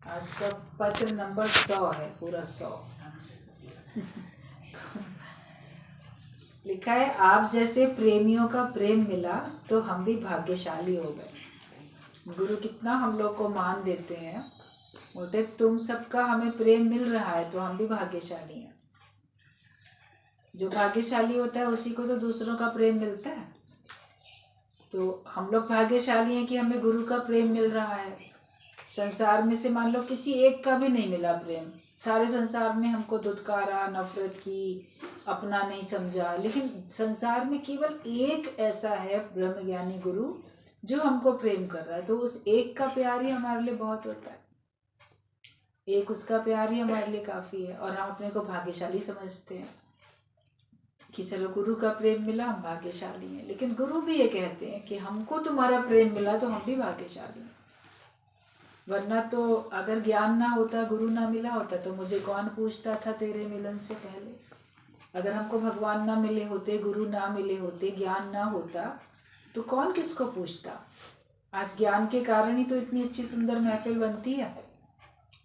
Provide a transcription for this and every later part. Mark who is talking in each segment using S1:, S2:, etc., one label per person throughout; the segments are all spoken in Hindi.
S1: आज का पत्र नंबर 100 है, पूरा 100। लिखा है, आप जैसे प्रेमियों का प्रेम मिला तो हम भी भाग्यशाली हो गए। गुरु कितना हम लोग को मान देते हैं, बोलते तुम सबका हमें प्रेम मिल रहा है तो हम भी भाग्यशाली हैं। जो भाग्यशाली होता है उसी को तो दूसरों का प्रेम मिलता है। तो हम लोग भाग्यशाली हैं कि हमें गुरु का प्रेम मिल रहा है। संसार में से मान लो किसी एक का भी नहीं मिला प्रेम, सारे संसार में हमको दुत्कारा, नफरत की, अपना नहीं समझा, लेकिन संसार में केवल एक ऐसा है ब्रह्म ज्ञानी गुरु जो हमको प्रेम कर रहा है। तो उस एक का प्यार ही हमारे लिए बहुत होता है, एक उसका प्यार ही हमारे लिए काफी है। और हम अपने को भाग्यशाली समझते हैं कि चलो गुरु का प्रेम मिला, हम भाग्यशाली हैं। लेकिन गुरु भी ये कहते हैं कि हमको तुम्हारा प्रेम मिला तो हम भी भाग्यशाली हैं। वरना तो अगर ज्ञान ना होता, गुरु ना मिला होता तो मुझे कौन पूछता था तेरे मिलन से पहले। अगर हमको भगवान ना मिले होते, गुरु ना मिले होते, ज्ञान ना होता तो कौन किसको पूछता। आज ज्ञान के कारण ही तो इतनी अच्छी सुंदर महफिल बनती है।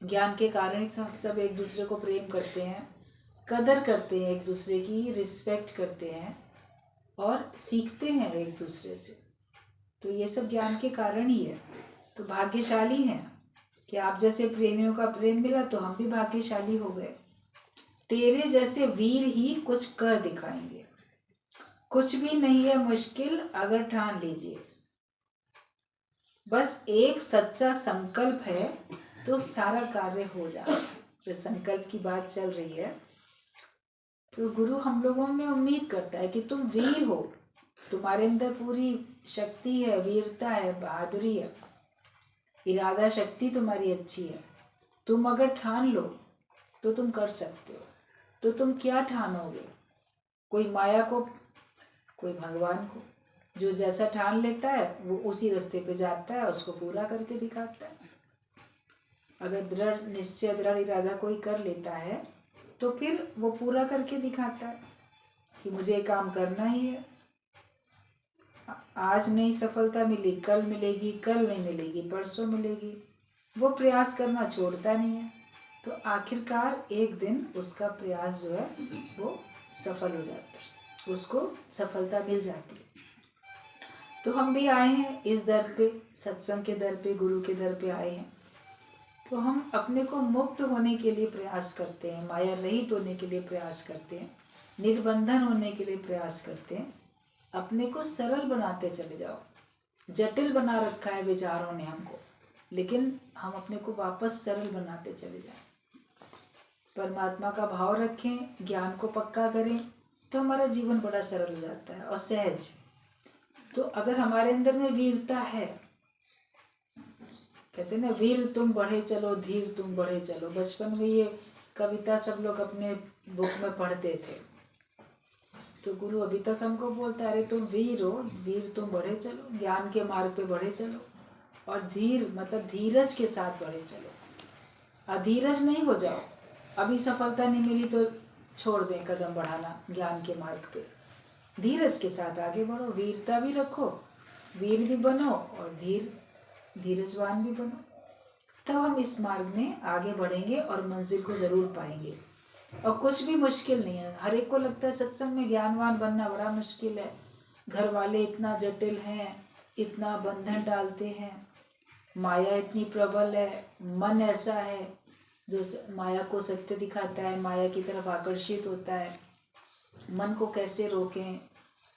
S1: ज्ञान के कारण ही सब एक दूसरे को प्रेम करते हैं, कदर करते हैं, एक दूसरे की रिस्पेक्ट करते हैं और सीखते हैं एक दूसरे से। तो ये सब ज्ञान के कारण ही है। तो भाग्यशाली हैं कि आप जैसे प्रेमियों का प्रेम मिला तो हम भी भाग्यशाली हो गए। तेरे जैसे वीर ही कुछ कर दिखाएंगे, कुछ भी नहीं है मुश्किल अगर ठान लीजिए। बस एक सच्चा संकल्प है तो सारा कार्य हो जाए। तो संकल्प की बात चल रही है। तो गुरु हम लोगों में उम्मीद करता है कि तुम वीर हो, तुम्हारे अंदर पूरी शक्ति है, वीरता है, बहादुरी है, इरादा शक्ति तुम्हारी अच्छी है। तुम अगर ठान लो तो तुम कर सकते हो। तो तुम क्या ठानोगे? कोई माया को, कोई भगवान को। जो जैसा ठान लेता है वो उसी रास्ते पे जाता है, उसको पूरा करके दिखाता है। अगर दृढ़ निश्चय, दृढ़ इरादा कोई कर लेता है तो फिर वो पूरा करके दिखाता है कि मुझे ये काम करना ही है। आज नहीं सफलता मिली, कल मिलेगी, कल नहीं मिलेगी, परसों मिलेगी। वो प्रयास करना छोड़ता नहीं है। तो आखिरकार एक दिन उसका प्रयास जो है वो सफल हो जाता है, उसको सफलता मिल जाती है। तो हम भी आए हैं इस दर पे, सत्संग के दर पे, गुरु के दर पे आए हैं। तो हम अपने को मुक्त होने के लिए प्रयास करते हैं, माया रहित होने के लिए प्रयास करते हैं, निर्बंधन होने के लिए प्रयास करते हैं। अपने को सरल बनाते चले जाओ। जटिल बना रखा है विचारों ने हमको, लेकिन हम अपने को वापस सरल बनाते चले जाएं। परमात्मा का भाव रखें, ज्ञान को पक्का करें तो हमारा जीवन बड़ा सरल हो जाता है और सहज। तो अगर हमारे अंदर में वीरता है, कहते हैं ना, वीर तुम बढ़े चलो, धीर तुम बढ़े चलो। बचपन में ये कविता सब लोग अपने बुक में पढ़ते थे। तो गुरु अभी तक हमको बोलता है, अरे तुम वीर हो, वीर तुम बढ़े चलो, ज्ञान के मार्ग पे बढ़े चलो। और धीर मतलब धीरज के साथ बढ़े चलो, अधीरज नहीं हो जाओ। अभी सफलता नहीं मिली तो छोड़ दें कदम बढ़ाना ज्ञान के मार्ग पे। धीरज के साथ आगे बढ़ो, वीरता भी रखो, वीर भी बनो और धीरजवान भी बनो। तब हम इस मार्ग में आगे बढ़ेंगे और मंजिल को जरूर पाएंगे। और कुछ भी मुश्किल नहीं है। हर एक को लगता है सत्संग में ज्ञानवान बनना बड़ा मुश्किल है, घर वाले इतना जटिल हैं, इतना बंधन डालते हैं, माया इतनी प्रबल है, मन ऐसा है जो माया को सत्य दिखाता है, माया की तरफ आकर्षित होता है। मन को कैसे रोकें,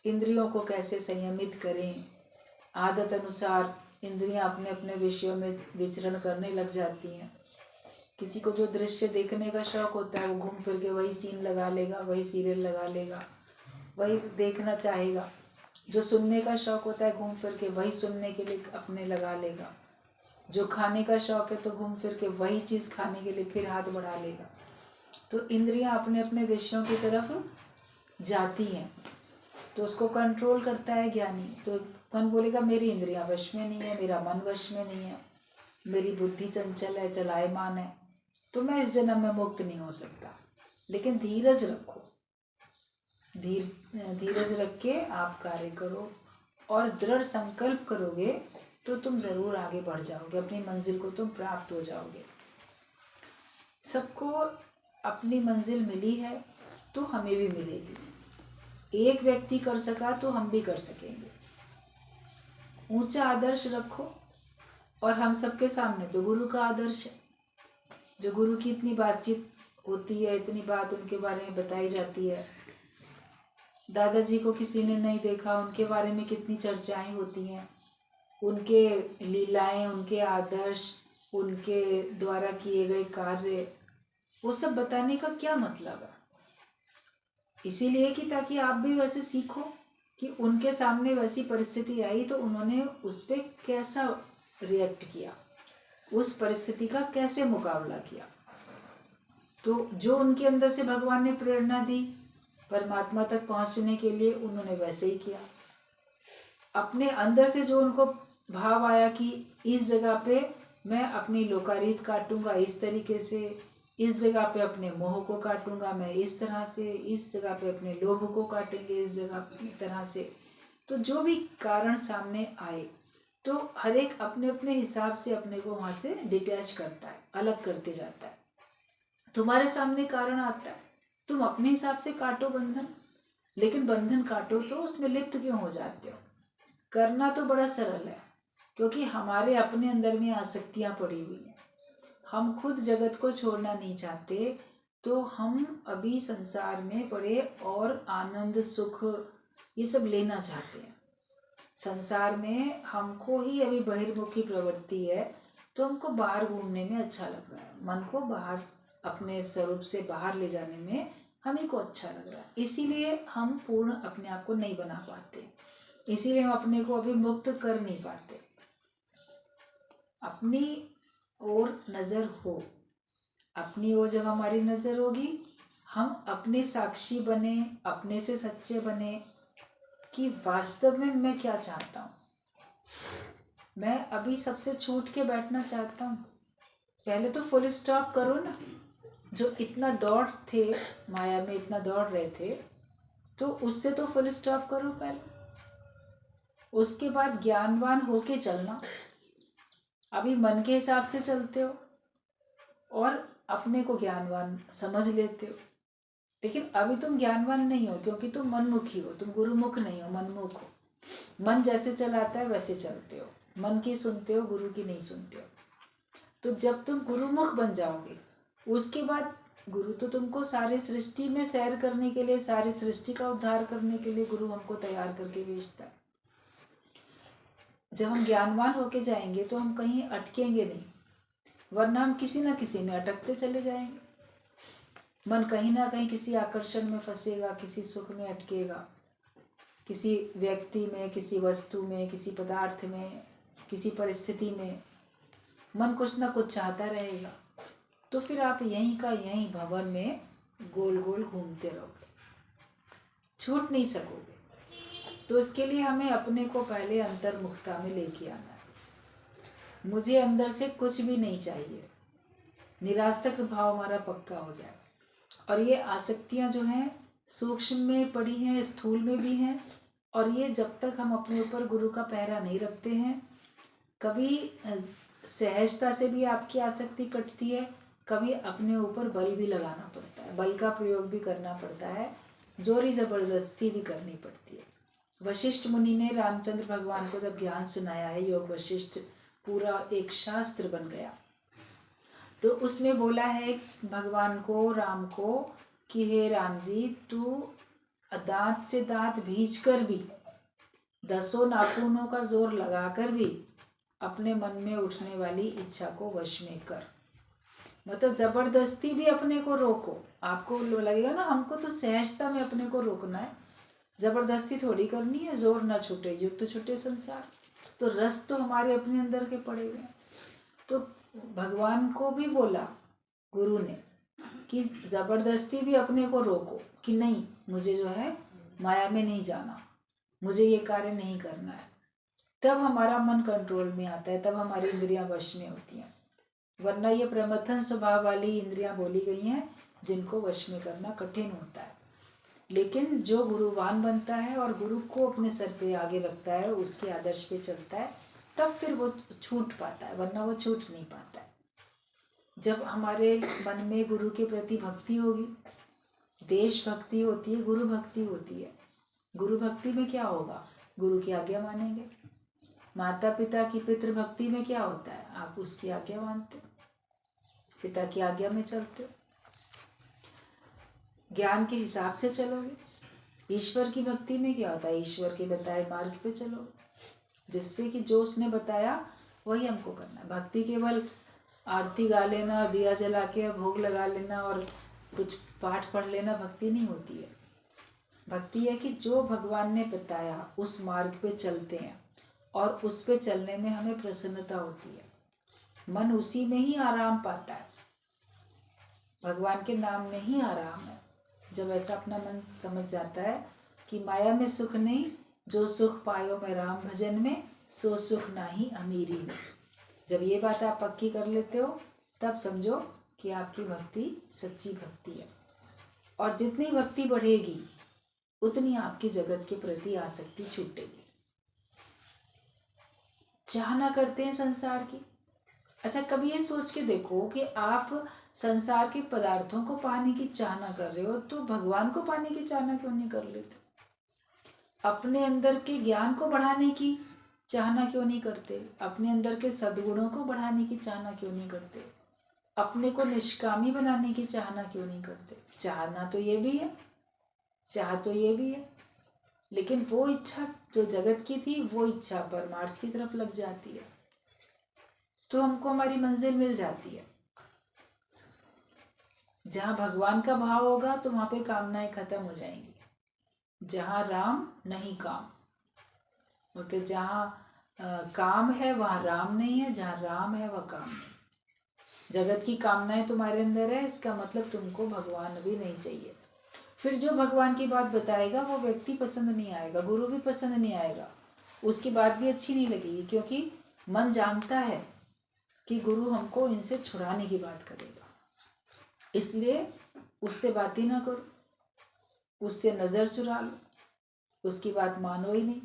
S1: इंद्रियों को कैसे संयमित करें। आदत अनुसार इंद्रियां अपने अपने विषयों में विचरण करने लग जाती हैं। किसी को जो दृश्य देखने का शौक होता है वो घूम फिर के वही सीन लगा लेगा, वही सीरियल लगा लेगा, वही देखना चाहेगा। जो सुनने का शौक होता है घूम फिर के वही सुनने के लिए अपने लगा लेगा। जो खाने का शौक है तो घूम फिर के वही चीज़ खाने के लिए फिर हाथ बढ़ा लेगा। तो इंद्रियां अपने अपने विषयों की तरफ जाती हैं। तो उसको कंट्रोल करता है ज्ञानी। तो कौन बोलेगा मेरी इंद्रियां वश में नहीं है, मेरा मन वश में नहीं है, मेरी बुद्धि चंचल है, चलायमान है, तो मैं इस जन्म में मुक्त नहीं हो सकता। लेकिन धीरज रखो, धीरज रख के आप कार्य करो और दृढ़ संकल्प करोगे तो तुम जरूर आगे बढ़ जाओगे, अपनी मंजिल को तुम प्राप्त हो जाओगे। सबको अपनी मंजिल मिली है तो हमें भी मिलेगी। एक व्यक्ति कर सका तो हम भी कर सकेंगे। ऊंचा आदर्श रखो। और हम सबके सामने तो गुरु का आदर्श है, जो गुरु की इतनी बातचीत होती है, इतनी बात उनके बारे में बताई जाती है। दादाजी को किसी ने नहीं देखा, उनके बारे में कितनी चर्चाएं होती हैं, उनके लीलाएं, उनके आदर्श, उनके द्वारा किए गए कार्य, वो सब बताने का क्या मतलब है? इसीलिए कि ताकि आप भी वैसे सीखो कि उनके सामने वैसी परिस्थिति आई तो उन्होंने उस पर कैसा रिएक्ट किया, उस परिस्थिति का कैसे मुकाबला किया। तो जो उनके अंदर से भगवान ने प्रेरणा दी परमात्मा तक पहुंचने के लिए, उन्होंने वैसे ही किया। अपने अंदर से जो उनको भाव आया कि इस जगह पे मैं अपनी लोकारीत काटूंगा इस तरीके से, इस जगह पे अपने मोह को काटूंगा मैं इस तरह से, इस जगह पे अपने लोभ को काटेंगे इस जगह तरह से। तो जो भी कारण सामने आए तो हर एक अपने अपने हिसाब से अपने को वहां से डिटैच करता है, अलग करते जाता है। तुम्हारे सामने कारण आता है, तुम अपने हिसाब से काटो बंधन, लेकिन बंधन काटो तो उसमें लिप्त क्यों हो जाते हो? करना तो बड़ा सरल है, क्योंकि हमारे अपने अंदर में आसक्तियां पड़ी हुई हैं। हम खुद जगत को छोड़ना नहीं चाहते, तो हम अभी संसार में बड़े और आनंद सुख ये सब लेना चाहते हैं। संसार में हमको ही अभी बहिर्मुखी प्रवृत्ति है, तो हमको बाहर घूमने में अच्छा लग रहा है, मन को बाहर अपने स्वरूप से बाहर ले जाने में हमें को अच्छा लग रहा है। इसीलिए हम पूर्ण अपने आप को नहीं बना पाते, इसीलिए हम अपने को अभी मुक्त कर नहीं पाते। अपनी ओर नजर हो, अपनी ओर जब हमारी नजर होगी, हम अपने साक्षी बने, अपने से सच्चे बने कि वास्तव में मैं क्या चाहता हूँ। मैं अभी सबसे छूट के बैठना चाहता हूँ। पहले तो फुल स्टॉप करो ना। जो इतना दौड़ थे माया में, इतना दौड़ रहे थे, तो उससे तो फुल स्टॉप करो पहले। उसके बाद ज्ञानवान होके चलना। अभी मन के हिसाब से चलते हो और अपने को ज्ञानवान समझ लेते हो, लेकिन अभी तुम ज्ञानवान नहीं हो, क्योंकि तुम मनमुखी हो, तुम गुरुमुख नहीं हो, मनमुख हो। मन जैसे चलाता है वैसे चलते हो, मन की सुनते हो, गुरु की नहीं सुनते हो। तो जब तुम गुरुमुख बन जाओगे, उसके बाद गुरु तो तुमको सारी सृष्टि में सैर करने के लिए, सारी सृष्टि का उद्धार करने के लिए गुरु हमको तैयार करके भेजता है। जब हम ज्ञानवान होके जाएंगे तो हम कहीं अटकेंगे नहीं, वरना हम किसी ना किसी में अटकते चले जाएंगे। मन कहीं ना कहीं किसी आकर्षण में फंसेगा, किसी सुख में अटकेगा, किसी व्यक्ति में, किसी वस्तु में, किसी पदार्थ में, किसी परिस्थिति में मन कुछ ना कुछ चाहता रहेगा। तो फिर आप यहीं का यहीं भवन में गोल गोल घूमते रहोगे, छूट नहीं सकोगे। तो इसके लिए हमें अपने को पहले अंतर्मुखता में लेके आना है। मुझे अंदर से कुछ भी नहीं चाहिए, निरासक्त भाव हमारा पक्का हो जाए। और ये आसक्तियां जो हैं सूक्ष्म में पड़ी हैं, स्थूल में भी हैं, और ये जब तक हम अपने ऊपर गुरु का पहरा नहीं रखते हैं, कभी सहजता से भी आपकी आसक्ति कटती है, कभी अपने ऊपर बल भी लगाना पड़ता है, बल का प्रयोग भी करना पड़ता है, जोरी जबरदस्ती भी करनी पड़ती है। वशिष्ठ मुनि ने रामचंद्र भगवान को जब ज्ञान सुनाया है, योग वशिष्ठ पूरा एक शास्त्र बन गया, तो उसमें बोला है भगवान को, राम को, कि हे राम जी, तू दांत से दांत भींच कर भी, 10 नाखूनों का जोर लगाकर भी अपने मन में उठने वाली इच्छा को वश में कर। मतलब जबरदस्ती भी अपने को रोको। आपको लगेगा ना हमको तो सहजता में अपने को रोकना है, जबरदस्ती थोड़ी करनी है, जोर ना छूटे युक्त छूटे संसार। तो रस तो हमारे अपने अंदर के पड़े हुए हैं। तो भगवान को भी बोला गुरु ने कि जबरदस्ती भी अपने को रोको, कि नहीं, मुझे जो है माया में नहीं जाना, मुझे ये कार्य नहीं करना है। तब हमारा मन कंट्रोल में आता है, तब हमारी इंद्रियां वश में होती हैं। वरना ये प्रमथन स्वभाव वाली इंद्रियां बोली गई हैं, जिनको वश में करना कठिन होता है। लेकिन जो गुरुवान बनता है और गुरु को अपने सर पे आगे रखता है, उसके आदर्श पे चलता है, तब फिर वो छूट पाता है, वरना वो छूट नहीं पाता है। जब हमारे मन में गुरु के प्रति भक्ति होगी, देशभक्ति होती है, गुरु भक्ति होती है। गुरु भक्ति में क्या होगा? गुरु की आज्ञा मानेंगे। माता पिता की पितृभक्ति में क्या होता है? आप उसकी आज्ञा मानते हो, पिता की आज्ञा में चलते हो, ज्ञान के हिसाब से चलोगे। ईश्वर की भक्ति में क्या होता है? ईश्वर के बताए मार्ग पे चलोगे, जिससे कि जो उसने बताया वही हमको करना है। भक्ति केवल आरती गा लेना, दिया जला के भोग लगा लेना और कुछ पाठ पढ़ लेना भक्ति नहीं होती है। भक्ति है कि जो भगवान ने बताया उस मार्ग पे चलते हैं और उस पे चलने में हमें प्रसन्नता होती है, मन उसी में ही आराम पाता है। भगवान के नाम में ही आराम है। जब ऐसा अपना मन समझ जाता है कि माया में सुख नहीं, जो सुख पायो मैं राम भजन में, सो सुख नाही अमीरी में। जब ये बात आप पक्की कर लेते हो तब समझो कि आपकी भक्ति सच्ची भक्ति है। और जितनी भक्ति बढ़ेगी उतनी आपकी जगत के प्रति आसक्ति छूटेगी। चाहना करते हैं संसार की। अच्छा, कभी ये सोच के देखो कि आप संसार के पदार्थों को पाने की चाहना कर रहे हो तो भगवान को पाने की चाहना क्यों नहीं कर लेते? अपने अंदर के ज्ञान को बढ़ाने की चाहना क्यों नहीं करते? अपने अंदर के सद्गुणों को बढ़ाने की चाहना क्यों नहीं करते? अपने को निष्कामी बनाने की चाहना क्यों नहीं करते? चाहना तो ये भी है, चाह तो ये भी है, लेकिन वो इच्छा जो जगत की थी वो इच्छा परमार्थ की तरफ लग जाती है तो हमको हमारी मंजिल मिल जाती है। जहाँ भगवान का भाव होगा तो वहाँ पे कामनाएं खत्म हो जाएंगी। जहाँ राम नहीं काम बोलते, जहाँ काम है वहाँ राम नहीं है, जहाँ राम है वहाँ काम नहीं। जगत की कामनाएं तुम्हारे अंदर है, इसका मतलब तुमको भगवान भी नहीं चाहिए। फिर जो भगवान की बात बताएगा वो व्यक्ति पसंद नहीं आएगा, गुरु भी पसंद नहीं आएगा, उसकी बात भी अच्छी नहीं लगेगी, क्योंकि मन जानता है कि गुरु हमको इनसे छुड़ाने की बात करेगा। इसलिए उससे बात ही ना करो, उससे नज़र चुरा लो, उसकी बात मानो ही नहीं,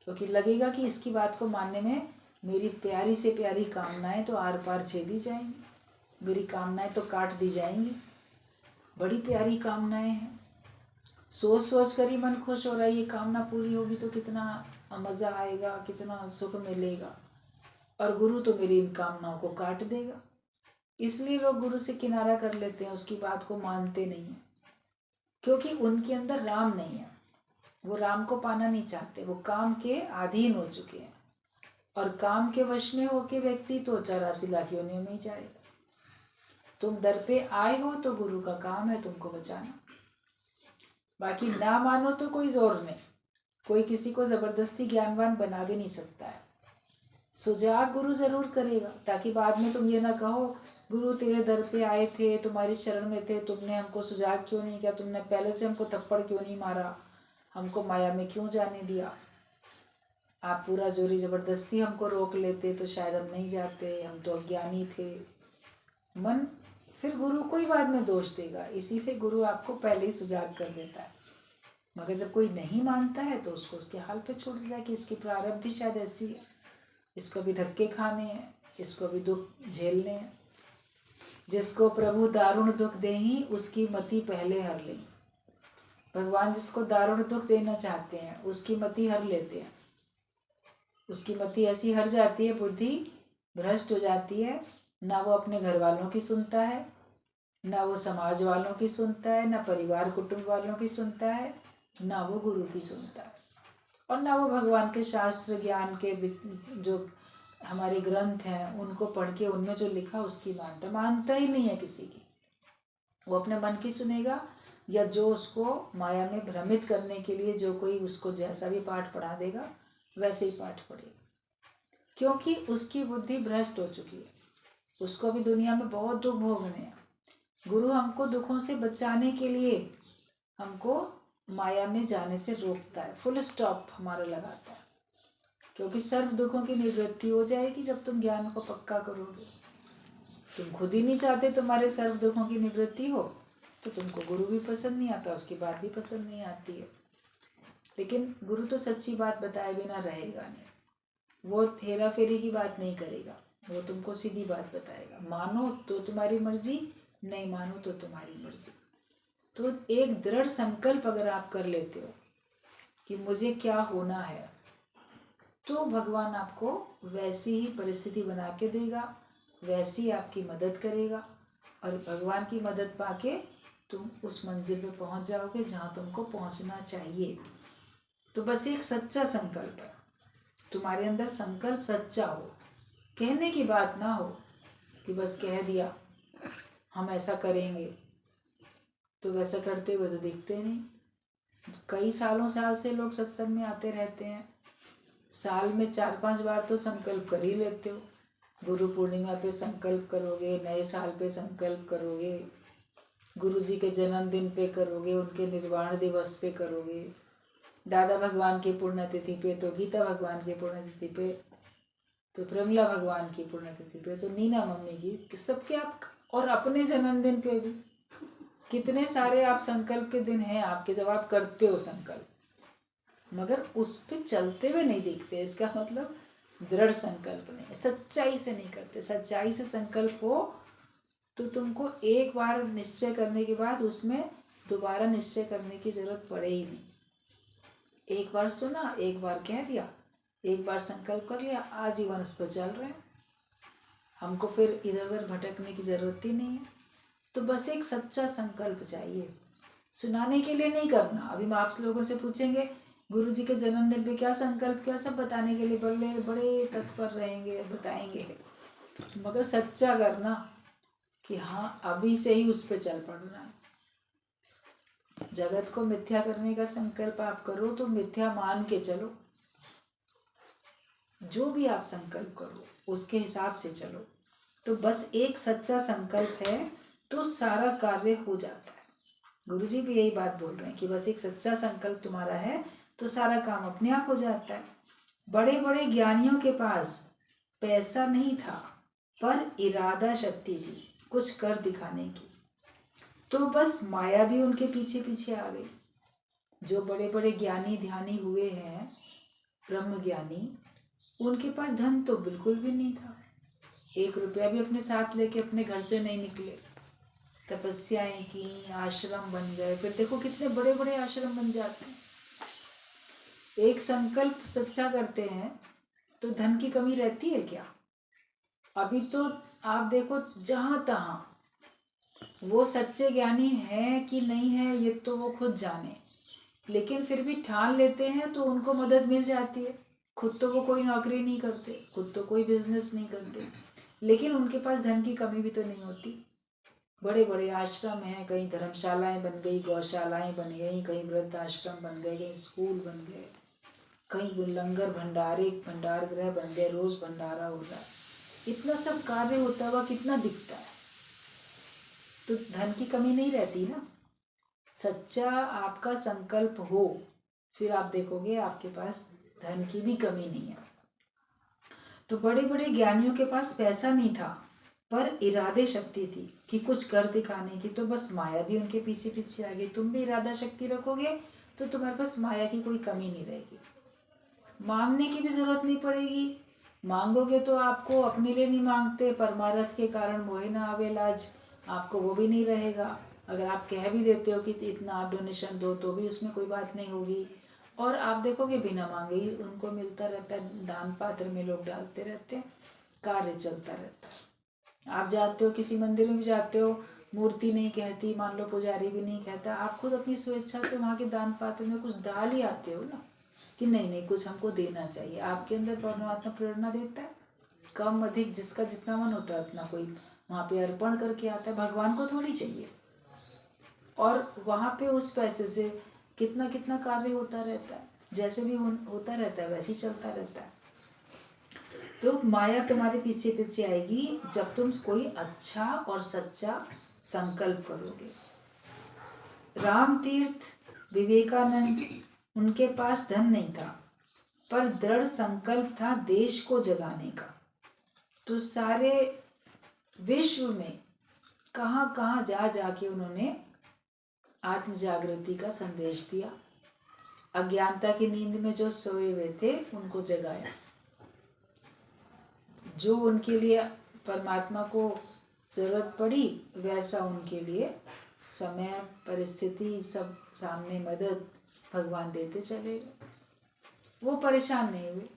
S1: क्योंकि लगेगा कि इसकी बात को मानने में मेरी प्यारी से प्यारी कामनाएं तो आर पार छेदी जाएंगी, मेरी कामनाएं तो काट दी जाएंगी। बड़ी प्यारी कामनाएं हैं, सोच सोच कर ही मन खुश हो रहा है, ये कामना पूरी होगी तो कितना मज़ा आएगा, कितना सुख मिलेगा, और गुरु तो मेरी इन कामनाओं को काट देगा। इसलिए लोग गुरु से किनारा कर लेते हैं, उसकी बात को मानते नहीं हैं, क्योंकि उनके अंदर राम नहीं है। वो राम को पाना नहीं चाहते, वो काम के अधीन हो चुके हैं, और काम के वश में होके व्यक्ति तो 84 लाख योनियों में ही जाएगा। तुम दर पे आए हो तो गुरु का काम है तुमको बचाना, बाकी ना मानो तो कोई जोर नहीं, कोई किसी को जबरदस्ती ज्ञानवान बना भी नहीं सकता है। सुजाग गुरु जरूर करेगा, ताकि बाद में तुम ये ना कहो गुरु तेरे दर पे आए थे, तुम्हारी शरण में थे, तुमने हमको सुजाग क्यों नहीं किया, तुमने पहले से हमको थप्पड़ क्यों नहीं मारा, हमको माया में क्यों जाने दिया। आप पूरा जोरी जबरदस्ती हमको रोक लेते तो शायद हम नहीं जाते, हम तो अज्ञानी थे। मन फिर गुरु को ही बाद में दोष देगा, इसीलिए गुरु आपको पहले ही सुजाग कर देता है। मगर जब कोई नहीं मानता है तो उसको उसके हाल पे छोड़ देता है कि इसकी प्रारब्ध ही शायद ऐसी है, इसको भी धक्के खाने हैं, इसको भी दुख झेलने हैं। जिसको प्रभु दारुण दुख देही उसकी मति पहले हर ले। भगवान जिसको दारुण दुख देना चाहते हैं उसकी मति हर लेते हैं, उसकी मति ऐसी हर जाती है, बुद्धि भ्रष्ट हो जाती है, ना वो अपने घर वालों की सुनता है, ना वो समाज वालों की सुनता है, ना परिवार कुटुंब वालों की सुनता है, ना वो गुरु की सुनता है, और ना वो भगवान के शास्त्र ज्ञान के जो हमारे ग्रंथ हैं उनको पढ़ के उनमें जो लिखा उसकी मानता ही नहीं है किसी की। वो अपने मन की सुनेगा, या जो उसको माया में भ्रमित करने के लिए जो कोई उसको जैसा भी पाठ पढ़ा देगा वैसे ही पाठ पढ़ेगा, क्योंकि उसकी बुद्धि भ्रष्ट हो चुकी है, उसको भी दुनिया में बहुत दुख भोगने हैं। गुरु हमको दुखों से बचाने के लिए हमको माया में जाने से रोकता है, फुल स्टॉप हमारा लगाता है, क्योंकि सर्व दुखों की निवृत्ति हो जाएगी जब तुम ज्ञान को पक्का करोगे। तुम खुद ही नहीं चाहते तुम्हारे सर्व दुखों की निवृत्ति हो तो तुमको गुरु भी पसंद नहीं आता, उसकी बात भी पसंद नहीं आती है। लेकिन गुरु तो सच्ची बात बताए बिना रहेगा नहीं, वो हेरा फेरी की बात नहीं करेगा, वो तुमको सीधी बात बताएगा। मानो तो तुम्हारी मर्जी, नहीं मानो तो तुम्हारी मर्जी। तो एक दृढ़ संकल्प अगर आप कर लेते हो कि मुझे क्या होना है, तो भगवान आपको वैसी ही परिस्थिति बना के देगा, वैसी आपकी मदद करेगा, और भगवान की मदद पाके तुम उस मंजिल पे पहुंच जाओगे जहाँ तुमको पहुंचना चाहिए। तो बस एक सच्चा संकल्प है, तुम्हारे अंदर संकल्प सच्चा हो, कहने की बात ना हो कि बस कह दिया हम ऐसा करेंगे, तो वैसा करते हुए तो दिखते नहीं। कई साल से लोग सत्संग में आते रहते हैं, साल में 4-5 बार तो संकल्प कर ही लेते हो। गुरु पूर्णिमा पे संकल्प करोगे, नए साल पे संकल्प करोगे, गुरु जी के जन्मदिन पे करोगे, उनके निर्वाण दिवस पे करोगे, दादा भगवान की पुण्यतिथि पे, तो गीता भगवान की पुण्यतिथि पे, तो प्रमिला भगवान की पुण्यतिथि पे, तो नीना मम्मी की, सबके आप, और अपने जन्मदिन पे भी कितने सारे आप संकल्प के दिन हैं आपके, जब आप करते हो संकल्प, मगर उस पे चलते हुए नहीं दिखते। इसका मतलब दृढ़ संकल्प नहीं, सच्चाई से नहीं करते। सच्चाई से संकल्प हो तो तुमको एक बार निश्चय करने के बाद उसमें दोबारा निश्चय करने की जरूरत पड़े ही नहीं। एक बार सुना, एक बार कह दिया, एक बार संकल्प कर लिया, आजीवन उस पर चल रहे हैं, हमको फिर इधर उधर भटकने की जरूरत ही नहीं है। तो बस एक सच्चा संकल्प चाहिए, सुनाने के लिए नहीं करना। अभी हम आप लोगों से पूछेंगे गुरु जी के जन्मदिन पे क्या संकल्प किया, सब बताने के लिए बड़े बड़े तत्पर रहेंगे, बताएंगे, मगर सच्चा करना कि हाँ अभी से ही उस पर चल पड़ना। जगत को मिथ्या करने का संकल्प आप करो तो मिथ्या मान के चलो, जो भी आप संकल्प करो उसके हिसाब से चलो। तो बस एक सच्चा संकल्प है तो सारा कार्य हो जाता है। गुरुजी भी यही बात बोल रहे हैं कि बस एक सच्चा संकल्प तुम्हारा है तो सारा काम अपने आप हो जाता है। बड़े बड़े ज्ञानियों के पास पैसा नहीं था पर इरादा शक्ति थी कुछ कर दिखाने की, तो बस माया भी उनके पीछे पीछे आ गई। जो बड़े बड़े ज्ञानी ध्यानी हुए हैं, ब्रह्म ज्ञानी, उनके पास धन तो बिल्कुल भी नहीं था, 1 रुपया भी अपने साथ लेके अपने घर से नहीं निकले, तपस्याएं की, आश्रम बन गए। फिर देखो कितने बड़े बड़े आश्रम बन जाते हैं। एक संकल्प सच्चा करते हैं तो धन की कमी रहती है क्या? अभी तो आप देखो जहां तहां, वो सच्चे ज्ञानी है कि नहीं है ये तो वो खुद जाने, लेकिन फिर भी ठान लेते हैं तो उनको मदद मिल जाती है। खुद तो वो कोई नौकरी नहीं करते, खुद तो कोई बिजनेस नहीं करते, लेकिन उनके पास धन की कमी भी तो नहीं होती। बड़े बड़े आश्रम हैं, कहीं धर्मशालाएं बन गई, गौशालाएं बन गई, कहीं वृद्ध आश्रम बन गए, कहीं स्कूल बन गए, कहीं लंगर भंडार गृह बन गए, रोज भंडारा हो रहा है। इतना सब कार्य होता हुआ कितना दिखता है, तो धन की कमी नहीं रहती ना। सच्चा आपका संकल्प हो फिर आप देखोगे आपके पास धन की भी कमी नहीं है। तो बड़े बड़े ज्ञानियों के पास पैसा नहीं था पर इरादे शक्ति थी कि कुछ कर दिखाने की, तो बस माया भी उनके पीछे पीछे आ गई। तुम भी इरादा शक्ति रखोगे तो तुम्हारे पास माया की कोई कमी नहीं रहेगी, मांगने की भी जरूरत नहीं पड़ेगी। मांगोगे तो आपको अपने लिए नहीं मांगते, परमारथ के कारण मोहे ना आवे लाज, आपको वो भी नहीं रहेगा। अगर आप कह भी देते हो कि इतना आप डोनेशन दो तो भी उसमें कोई बात नहीं होगी, और आप देखोगे बिना मांगे ही उनको मिलता रहता है, दान पात्र में लोग डालते रहते हैं, कार्य चलता रहता है। आप जाते हो किसी मंदिर में भी जाते हो, मूर्ति नहीं कहती, मान लो पुजारी भी नहीं कहता, आप खुद अपनी स्वेच्छा से वहाँ के दान पात्र में कुछ डाल ही आते हो ना, कि नहीं नहीं कुछ हमको देना चाहिए। आपके अंदर परमात्मा प्रेरणा देता है, कम अधिक जिसका जितना मन होता है अपना कोई वहाँ पे अर्पण करके आता है, भगवान को थोड़ी चाहिए। और वहाँ पे उस पैसे से कितना कितना कार्य होता रहता है, जैसे भी होता रहता है वैसे ही चलता रहता है। तो माया तुम्हारे पीछे पीछे आएगी जब तुम कोई अच्छा और सच्चा संकल्प करोगे। राम तीर्थ विवेकानंद, उनके पास धन नहीं था पर दृढ़ संकल्प था देश को जगाने का। तो सारे विश्व में कहाँ कहाँ जा जाके उन्होंने आत्म जागृति का संदेश दिया, अज्ञानता की नींद में जो सोए हुए थे उनको जगाया। जो उनके लिए परमात्मा को ज़रूरत पड़ी वैसा उनके लिए समय परिस्थिति सब सामने मदद भगवान देते चले गए। वो परेशान नहीं हुए।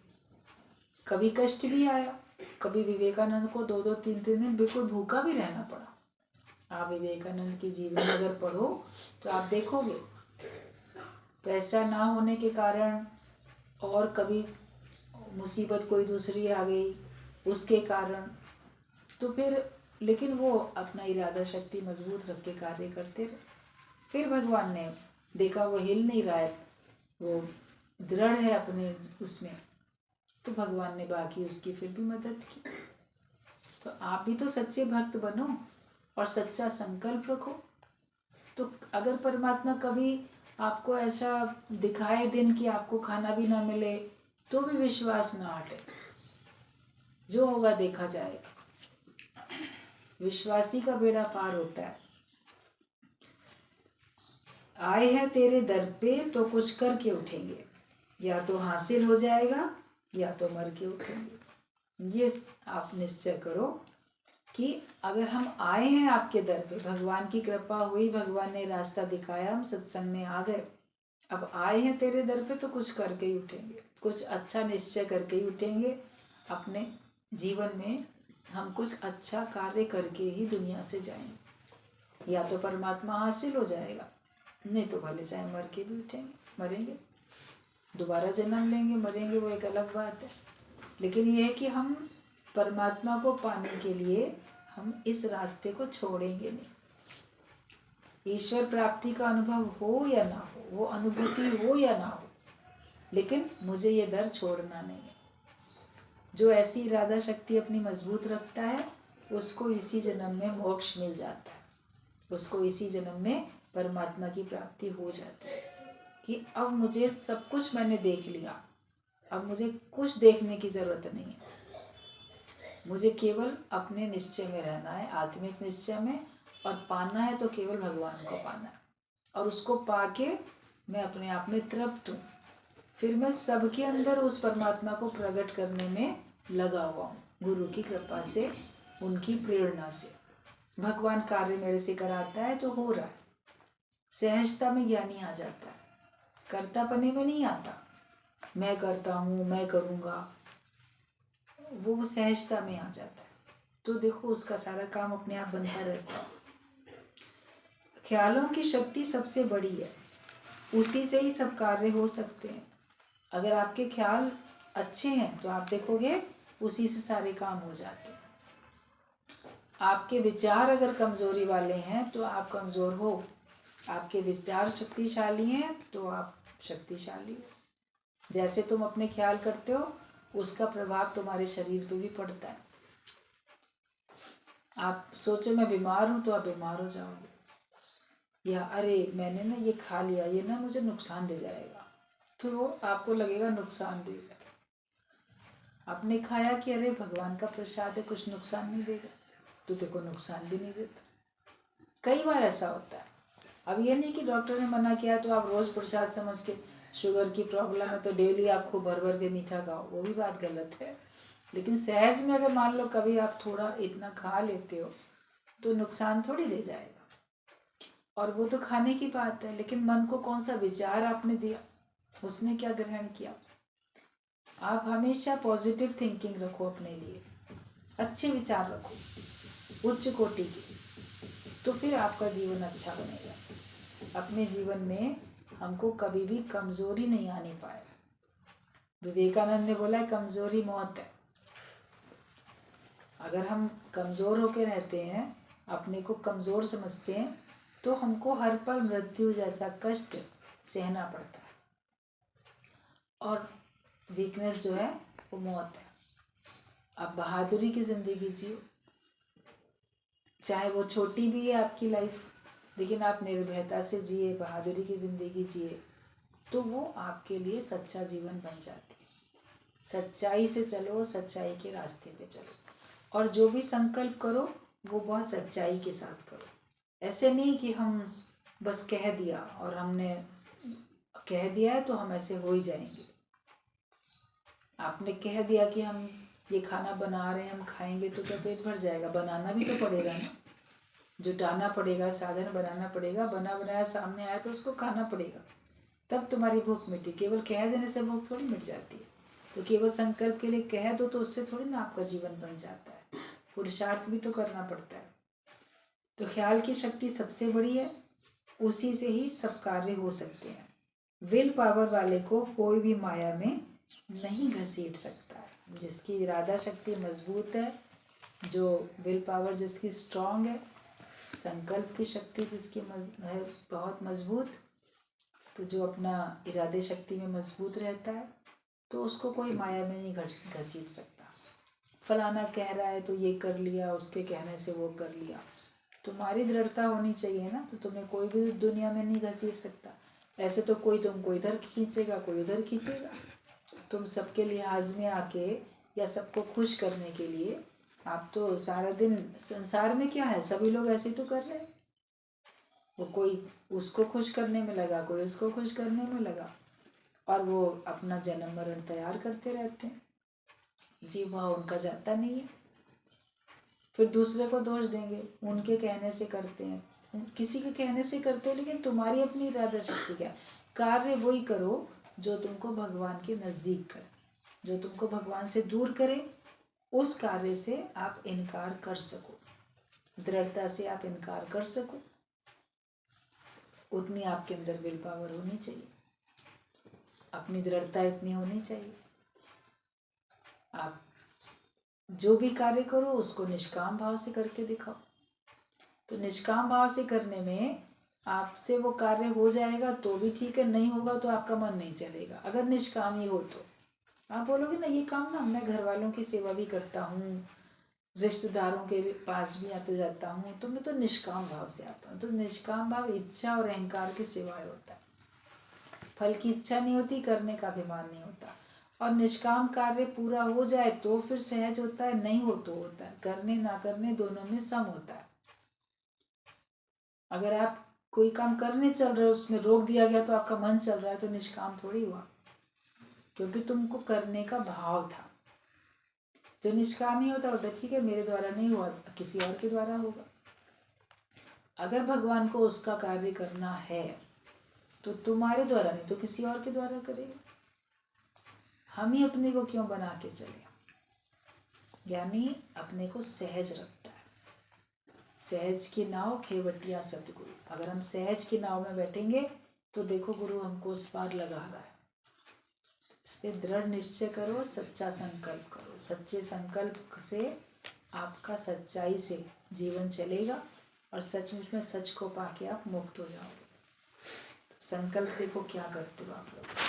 S1: कभी कष्ट भी आया, कभी विवेकानंद को 2-2 3 दिन बिल्कुल भूखा भी रहना पड़ा। आप विवेकानंद की जीवनी अगर पढ़ो तो आप देखोगे पैसा ना होने के कारण और कभी मुसीबत कोई दूसरी आ गई उसके कारण, तो फिर लेकिन वो अपना इरादा शक्ति मजबूत रख के कार्य करते रहे। फिर भगवान ने देखा वो हिल नहीं रहा है, वो दृढ़ है अपने उसमें, तो भगवान ने बाकी उसकी फिर भी मदद की। तो आप भी तो सच्चे भक्त बनो और सच्चा संकल्प रखो। तो अगर परमात्मा कभी आपको ऐसा दिखाए दिन कि आपको खाना भी ना मिले तो भी विश्वास ना हटे, जो होगा देखा जाएगा। विश्वासी का बेड़ा पार होता है। आए हैं तेरे दर पे तो कुछ करके उठेंगे, या तो हासिल हो जाएगा या तो मर के उठेंगे। ये आप निश्चय करो कि अगर हम आए हैं आपके दर पे, भगवान की कृपा हुई, भगवान ने रास्ता दिखाया, हम सत्संग में आ गए, अब आए हैं तेरे दर पे तो कुछ करके ही उठेंगे, कुछ अच्छा निश्चय करके ही उठेंगे। अपने जीवन में हम कुछ अच्छा कार्य करके ही दुनिया से जाएंगे। या तो परमात्मा हासिल हो जाएगा, नहीं तो भले चाहे मर के भी उठेंगे, मरेंगे, दोबारा जन्म लेंगे, मरेंगे, वो एक अलग बात है। लेकिन ये है कि हम परमात्मा को पाने के लिए हम इस रास्ते को छोड़ेंगे नहीं। ईश्वर प्राप्ति का अनुभव हो या ना हो, वो अनुभूति हो या ना हो, लेकिन मुझे ये दर छोड़ना नहीं है। जो ऐसी इरादा शक्ति अपनी मजबूत रखता है उसको इसी जन्म में मोक्ष मिल जाता है, उसको इसी जन्म में परमात्मा की प्राप्ति हो जाती है कि अब मुझे सब कुछ मैंने देख लिया, अब मुझे कुछ देखने की जरूरत नहीं है, मुझे केवल अपने निश्चय में रहना है, आत्मिक निश्चय में, और पाना है तो केवल भगवान को पाना है, और उसको पाके मैं अपने आप में तृप्त हूँ। फिर मैं सबके अंदर उस परमात्मा को प्रकट करने में लगा हुआ हूँ, गुरु की कृपा से, उनकी प्रेरणा से। भगवान कार्य मेरे से कराता है तो हो रहा है। सहजता में ज्ञानी आ जाता है, कर्तापने में नहीं आता, मैं करता हूँ, मैं करूँगा, वो सहजता में आ जाता है। तो देखो उसका सारा काम अपने आप बनता रहता है। ख्यालों की शक्ति सबसे बड़ी है, उसी से ही सब कार्य हो सकते हैं। अगर आपके ख्याल अच्छे हैं तो आप देखोगे उसी से सारे काम हो जाते हैं। आपके विचार अगर कमजोरी वाले हैं तो आप कमजोर हो, आपके विचार शक्तिशाली हैं तो आप शक्तिशाली हो। जैसे तुम अपने ख्याल करते हो उसका प्रभाव तुम्हारे शरीर पे भी पड़ता है। आप सोचो मैं बीमार हूं तो आप बीमार हो जाओगे, या अरे मैंने ना ये खा लिया, ये ना मुझे नुकसान दे जाएगा, तो वो आपको लगेगा नुकसान देगा। आपने खाया कि अरे भगवान का प्रसाद है, कुछ नुकसान नहीं देगा, तो देखो नुकसान भी नहीं देता। कई बार ऐसा होता है। अब ये नहीं कि डॉक्टर ने मना किया तो आप रोज प्रसाद समझ के, शुगर की प्रॉब्लम है तो डेली आपको भर भर के मीठा खाओ, वो भी बात गलत है। लेकिन सहज में अगर मान लो कभी आप थोड़ा इतना खा लेते हो तो नुकसान थोड़ी दे जाएगा, और वो तो खाने की बात है। लेकिन मन को कौन सा विचार आपने दिया, उसने क्या ग्रहण किया। आप हमेशा पॉजिटिव थिंकिंग रखो, अपने लिए अच्छे विचार रखो, उच्च कोटि के, तो फिर आपका जीवन अच्छा बनेगा। अपने जीवन में हमको कभी भी कमजोरी नहीं आनी पाए। विवेकानंद ने बोला है कमजोरी मौत है। अगर हम कमजोर होकर रहते हैं, अपने को कमजोर समझते हैं, तो हमको हर पल मृत्यु जैसा कष्ट सहना पड़ता है, और वीकनेस जो है वो मौत है। आप बहादुरी की जिंदगी जियो, चाहे वो छोटी भी है आपकी लाइफ, लेकिन आप निर्भयता से जिए, बहादुरी की जिंदगी जिए, तो वो आपके लिए सच्चा जीवन बन जाती है। सच्चाई से चलो, सच्चाई के रास्ते पे चलो, और जो भी संकल्प करो वो बहुत सच्चाई के साथ करो। ऐसे नहीं कि हम बस कह दिया और हमने कह दिया है तो हम ऐसे हो ही जाएंगे। आपने कह दिया कि हम ये खाना बना रहे हैं, हम खाएंगे तो क्या पेट भर जाएगा? बनाना भी तो पड़ेगा ना, जुटाना पड़ेगा, साधन बनाना पड़ेगा, बना बनाया सामने आया तो उसको खाना पड़ेगा, तब तुम्हारी भूख मिटी। केवल कह देने से भूख थोड़ी मिट जाती है। तो केवल संकल्प के लिए कह दो तो उससे थोड़ी ना आपका जीवन बन जाता है, पुरुषार्थ भी तो करना पड़ता है। तो ख्याल की शक्ति सबसे बड़ी है, उसी से ही सब कार्य हो सकते हैं। विल पावर वाले को कोई भी माया में नहीं घसीट सकता है। जिसकी इरादा शक्ति मजबूत है, जो विल पावर जिसकी स्ट्रांग है, संकल्प की शक्ति जिसकी है बहुत मजबूत, तो जो अपना इरादे शक्ति में मजबूत रहता है, तो उसको कोई माया में नहीं घसीट सकता। फलाना कह रहा है तो ये कर लिया, उसके कहने से वो कर लिया। तुम्हारी दृढ़ता होनी चाहिए ना, तो तुम्हें कोई भी दुनिया में नहीं घसीट सकता। ऐसे तो कोई तुमको इधर खींचेगा, कोई उधर खींचेगा। तुम सबके लिहाज में आके या सबको खुश करने के लिए आप तो सारा दिन, संसार में क्या है, सभी लोग ऐसे तो कर रहे हैं। वो कोई उसको खुश करने में लगा, कोई उसको खुश करने में लगा, और वो अपना जन्म मरण तैयार करते रहते हैं। जी वह उनका जाता नहीं है, फिर दूसरे को दोष देंगे, उनके कहने से करते हैं, किसी के कहने से करते हो, लेकिन तुम्हारी अपनी इरादा शक्ति क्या है? कार्य वही करो जो तुमको भगवान के नज़दीक करे, जो तुमको भगवान से दूर करे। उस कार्य से आप इनकार कर सको, दृढ़ता से आप इनकार कर सको, उतनी आपके अंदर विल पावर होनी चाहिए, अपनी दृढ़ता इतनी होनी चाहिए। आप जो भी कार्य करो उसको निष्काम भाव से करके दिखाओ। तो निष्काम भाव से करने में आपसे वो कार्य हो जाएगा तो भी ठीक है, नहीं होगा तो आपका मन नहीं चलेगा। अगर निष्काम ही हो तो आप बोलोगे ना, ये काम ना मैं घर वालों की सेवा भी करता हूँ, रिश्तेदारों के पास भी आते जाता हूँ, तो मैं तो निष्काम भाव से आता हूँ। तो निष्काम भाव इच्छा और अहंकार के सिवाय होता है। फल की इच्छा नहीं होती, करने का अभिमान नहीं होता। और निष्काम कार्य पूरा हो जाए तो फिर सहज होता है, नहीं हो तो होता है। करने ना करने दोनों में सम होता है। अगर आप कोई काम करने चल रहे हो, उसमें रोक दिया गया तो आपका मन चल रहा है, तो निष्काम थोड़ी हुआ, क्योंकि तुमको करने का भाव था। जो निष्काम ही होता होता ठीक है, मेरे द्वारा नहीं हुआ, किसी और के द्वारा होगा। अगर भगवान को उसका कार्य करना है तो तुम्हारे द्वारा नहीं तो किसी और के द्वारा करेगा। हम ही अपने को क्यों बना के चले? ज्ञानी अपने को सहज रखता है। सहज की नाव खेवटिया सतगुरु। अगर हम सहज की नाव में बैठेंगे तो देखो गुरु हमको उस पार लगा रहा है। इसलिए दृढ़ निश्चय करो, सच्चा संकल्प करो। सच्चे संकल्प से आपका सच्चाई से जीवन चलेगा और सचमुच में सच को पाके आप मुक्त हो जाओगे। संकल्प देखो क्या करते हो आप लोग।